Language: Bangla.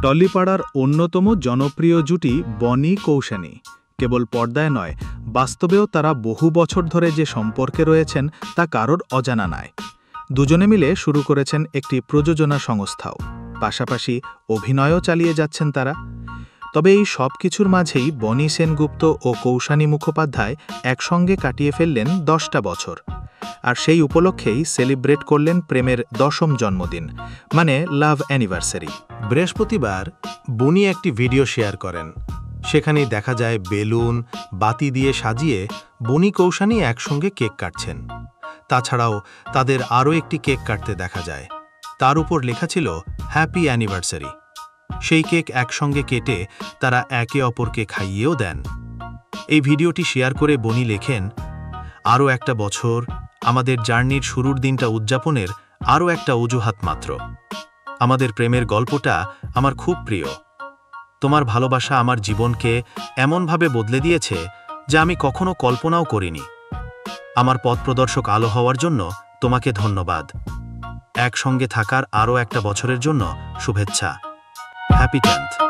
টলিপাড়ার অন্যতম জনপ্রিয় জুটি বনি কৌশানী। কেবল পর্দায় নয়, বাস্তবেও তারা বহু বছর ধরে যে সম্পর্কে রয়েছেন তা কারোর অজানা নয়। দুজনে মিলে শুরু করেছেন একটি প্রযোজনা সংস্থাও, পাশাপাশি অভিনয়ও চালিয়ে যাচ্ছেন তারা। তবে এই সব কিছুর মাঝেই বনি সেনগুপ্ত ও কৌশানী মুখোপাধ্যায় একসঙ্গে কাটিয়ে ফেললেন 10টা বছর। আর সেই উপলক্ষেই সেলিব্রেট করলেন প্রেমের 10ম জন্মদিন, মানে লাভ অ্যানিভার্সারি। বৃহস্পতিবার বনি একটি ভিডিও শেয়ার করেন। সেখানেই দেখা যায় বেলুন, বাতি দিয়ে সাজিয়ে বনি কৌশানী একসঙ্গে কেক কাটছেন। তাছাড়াও তাদের আরও একটি কেক কাটতে দেখা যায়। তার উপর লেখা ছিল হ্যাপি অ্যানিভার্সারি। সেই কেক একসঙ্গে কেটে তারা একে অপরকে খাইয়েও দেন। এই ভিডিওটি শেয়ার করে বনি লেখেন, আরও একটা বছর, আমাদের জার্নির শুরুর দিনটা উদযাপনের আরও একটা অজুহাত মাত্র। আমাদের প্রেমের গল্পটা আমার খুব প্রিয়। তোমার ভালোবাসা আমার জীবনকে এমনভাবে বদলে দিয়েছে যা আমি কখনো কল্পনাও করিনি। আমার পথ প্রদর্শক আলো হওয়ার জন্য তোমাকে ধন্যবাদ। একসঙ্গে থাকার আরও একটা বছরের জন্য শুভেচ্ছা। Happy 10th।